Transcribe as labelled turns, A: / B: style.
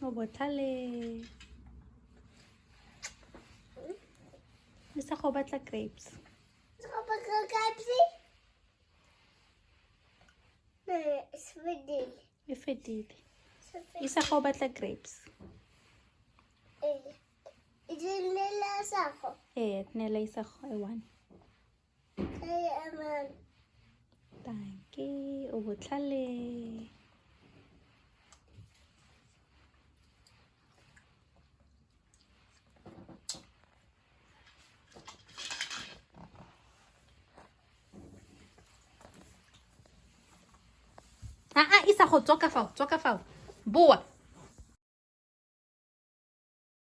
A: O botlhale. Isa go batla grapes. E fedile. Isa go batla grapes. Nela isa go one. Tanke o botlhale. Isa go tswa ka fao. Boa.